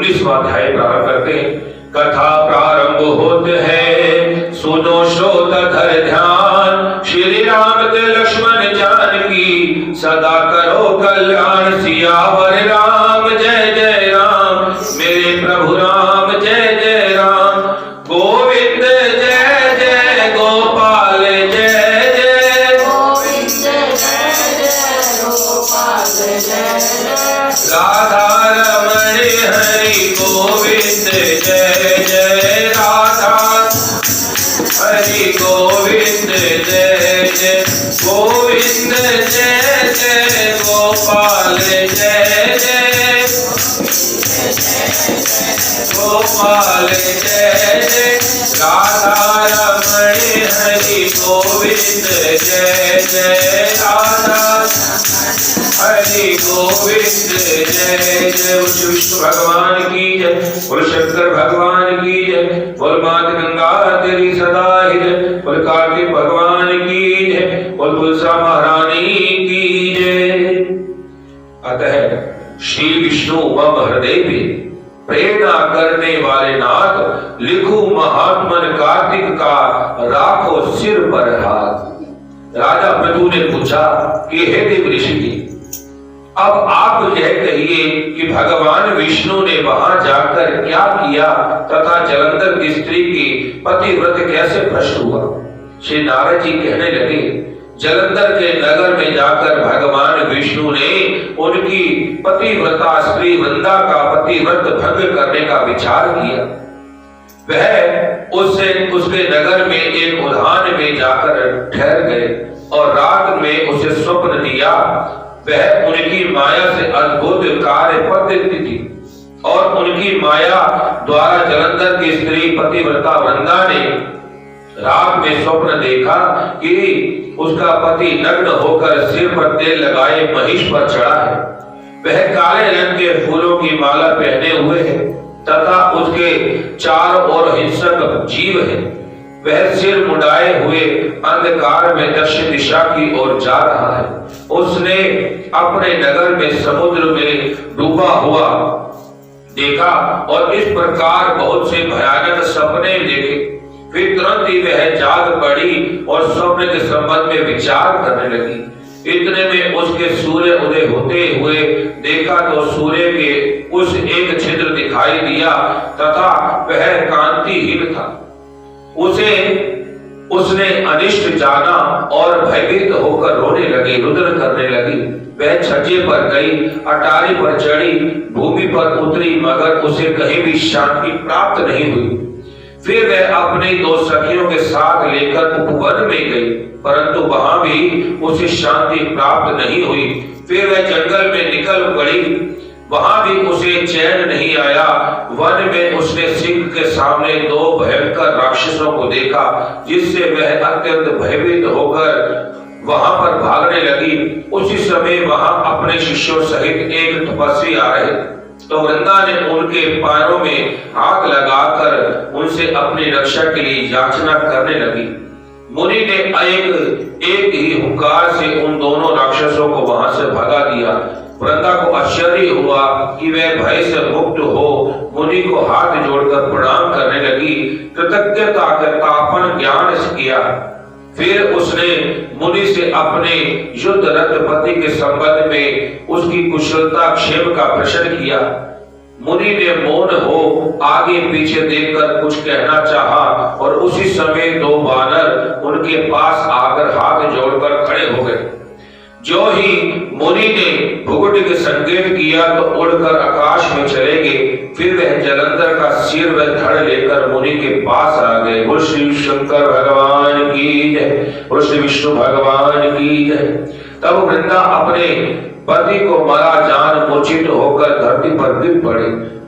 19वां अध्याय प्रारंभ करते हैं। कथा प्रारंभ होते है, सुनो श्रोताधर ध्यान, श्री राम के लक्ष्मण जानकी, सदा करो कल्याण, सियावर राम जय जय राम, मेरे प्रभु राम जय जय राम, गोविंद जय जय गोपाल जय जय, गोविंद जय जय गोपाल जय जय, राधा रमण हरि गोविंद जय जय, राधा हरि गोविंद जय जय, गोविंद जय जय गोपाल जय जय, गोपाल जय जय, राधा रमण हरि गोविंद जय जय, राधा हरि गोविंद जय जय। विष्णु भगवान की जय, बोल शंकर भगवान की जय, बोल मात गंगा तेरी सदा ही जय, बोल कार्तिक भगवान की जय, बोल तुलसा महारानी की जय। अतः श्री विष्णु मम हृदय में प्रेरणा करने वाले नाथ, लिखू महात्मन कार्तिक का, राखो सिर पर हाथ। राजा पृथु ने पूछा कि हे देव ऋषि, अब आप यह कहिए कि भगवान विष्णु ने वहां जाकर क्या किया तथा जलंधर की स्त्री की पतिव्रत कैसे भ्रष्ट हुआ। श्री नारद जी कहने लगे, जलंधर के नगर में जाकर भगवान विष्णु ने उनकी पतिव्रता स्त्री वृंदा का पतिव्रत भंग करने का विचार किया। वह उसके नगर में एक उद्यान में जाकर ठहर गए और रात में उसे स्वप्न दिया। वह उनकी माया से अद्भुत कार्य पद्धति थी और उनकी माया द्वारा जलंधर की स्त्री पतिव्रता वृंदा ने रात में स्वप्न देखा कि उसका पति नग्न होकर सिर पर तेल लगाए महिष पर चढ़ा है। वह काले रंग के फूलों की माला पहने हुए है तथा उसके चारों ओर हिंसक जीव है। वह सिर मुड़ाए हुए अंधकार में दक्षिण दिशा की ओर जा रहा है। उसने अपने नगर में समुद्र में डूबा हुआ देखा और इस प्रकार बहुत से भयानक सपने देखे। फिर तुरंत ही वह जाग पड़ी और स्वप्न के संबंध में विचार करने लगी। इतने में उसके सूर्य उदय होते हुए देखा तो सूर्य के उस एक छिद्र दिखाई दिया तथा वह कांतिहीन था। उसने अनिष्ट जाना और भयभीत होकर रोने लगी, रुदन करने लगी। वह छज्जे पर गई, अटारी पर चढ़ी, भूमि पर उतरी, मगर उसे कहीं भी शांति प्राप्त नहीं हुई। फिर वह अपनी दो सखियों के साथ लेकर उपवन में गई, परंतु वहां भी उसे शांति प्राप्त नहीं हुई। फिर वह जंगल में निकल पड़ी, वहां भी उसे चैन नहीं आया। वन में उसने सिंह के सामने दो भयंकर राक्षसों को देखा, जिससे वह अत्यंत भयभीत होकर वहां पर भागने लगी। उसी समय वहां अपने शिष्यों सहित एक तपस्वी आ रहे, तो वृंदा ने उनके पैरों में हाथ लगाकर उनसे अपनी रक्षा के लिए याचना करने लगी। मुनि ने एक ही हुंकार से उन दोनों राक्षसों को वहां से भगा दिया। वृंदा को आश्चर्य हुआ कि वह भय से मुक्त हो मुनि को हाथ जोड़कर प्रणाम करने लगी, कृतज्ञता का ज्ञापन ज्ञान से किया। फिर उसने मुनि से अपने युद्ध रत पति के संबंध में उसकी कुशलता क्षेम का प्रश्न किया। मुनि ने मौन हो आगे पीछे देखकर कुछ कहना चाहा और उसी समय दो वानर उनके पास आकर हाथ जोड़कर खड़े हो गए। जो ही मुनि ने भुगुट के संकेत किया तो उड़कर आकाश में चले गए। फिर वह जलंधर का सिर व धड़ लेकर मुनि के पास आ गए। बोल श्री शंकर भगवान की जय, बोल श्री विष्णु भगवान की जय। तब वृंदा अपने पति को मरा जान मूर्छित होकर धरती पर गिर पड़े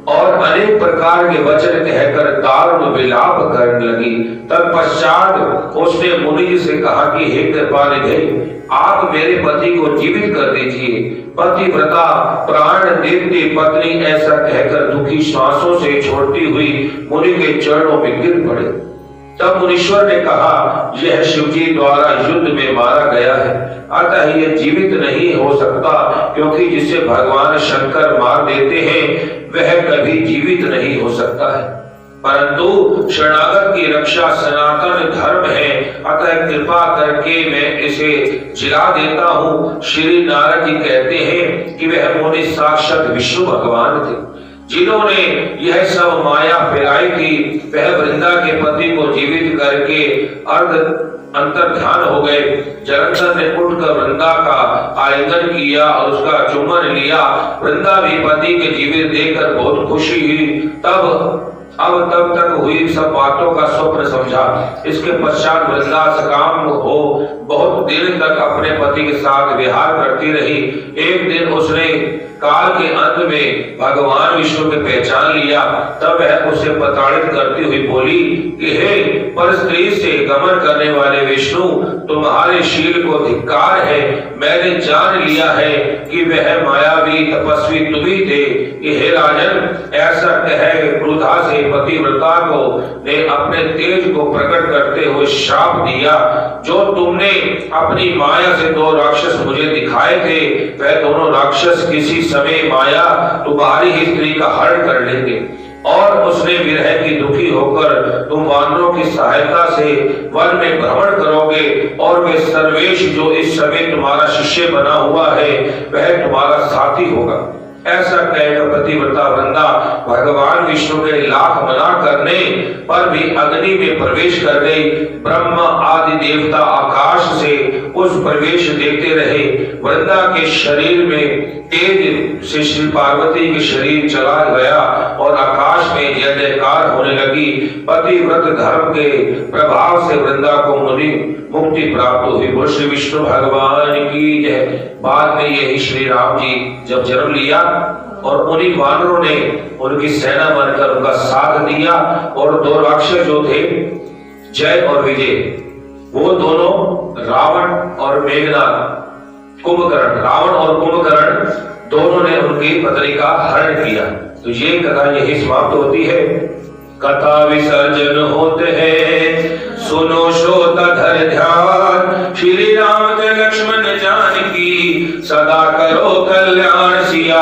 और अनेक प्रकार के वचन कहकर दारुण विलाप करने लगी। तत्पश्चात उसने मुनि जी से कहा कि हे कृपानिधि, आप मेरे पति को जीवित कर दीजिए। पतिव्रता प्राण देती पत्नी ऐसा कहकर दुखी श्वासों से छोड़ती हुई मुनि के चरणों में गिर पड़े। तब मुनीश्वर ने कहा, यह शिवजी द्वारा युद्ध में मारा गया है, अतः यह जीवित नहीं हो सकता, क्योंकि जिसे भगवान शंकर मार देते हैं वह कभी जीवित नहीं हो सकता है। परंतु शरणागत की रक्षा सनातन धर्म है, अतः कृपा करके मैं इसे जिला देता हूँ। श्री नारद जी कहते हैं कि वह मुनि साक्षात विष्णु भगवान थे, जिन्होंने यह सब माया फैलाई थी। वह वृंदा के पति को जीवित करके अंतर्ध्यान हो गए। जलंधर ने उठकर वृंदा का आलिंगन किया और उसका चुम्बन लिया। वृंदा भी पति के जीवित देखकर बहुत खुशी हुई। तब तक हुई सब बातों का स्वप्न समझा। इसके पश्चात वृंदा सकाम हो बहुत देर तक अपने पति के साथ विहार करती रही। एक दिन उसने काल के अंत में भगवान विष्णु की पहचान लिया। तब वह उसे प्रताड़ित करती हुई बोली कि हे पर स्त्री से गमन करने वाले विष्णु, तुम्हारे शील को धिक्कार है। मैंने जान लिया है कि वह मायावी तपस्वी तुम ही थे। कि हे राजन, ऐसा कह क्रोधा से पतिव्रता को ने अपने तेज को प्रकट करते हुए श्राप दिया। जो तुमने अपनी माया से दो राक्षस मुझे दिखाए थे, वह दोनों राक्षस किसी समय माया तुम्हारी ही स्त्री का हरण कर लेंगे और उसने विरह की दुखी होकर तुम वानरों की सहायता से वन में भ्रमण करोगे और वे सर्वेश जो इस समय तुम्हारा शिष्य बना हुआ है वह तुम्हारा साथी होगा। ऐसा कहकर पतिव्रता वृंदा भगवान विष्णु के लाख मना करने पर भी अग्नि में प्रवेश कर गई। ब्रह्मा आदि देवता आकाश से उस प्रवेश देते रहे। वृंदा के शरीर में तेज से श्री पार्वती के शरीर चला गया और आकाश में जय जयकार होने लगी। पतिव्रत धर्म के प्रभाव से वृंदा को मुक्ति प्राप्त हुई। बोल श्री विष्णु भगवान की जय। बाद में यही श्री राम जी जब जन्म लिया और उन्हीं वानरों ने उनकी सेना बनकर उनका साथ दिया और दो राक्षस जो थे जय और विजय, वो दोनों रावण और मेघनाथ कुंभकर्ण, रावण और कुंभकर्ण दोनों ने उनकी पत्नी का हरण किया। तो ये कथा यही समाप्त होती है। कथा विसर्जन होते हैं, सुनो श्रोताधर ध्यान। श्री राम लक्ष्मण जानकी सदा करो कल्याण। सिया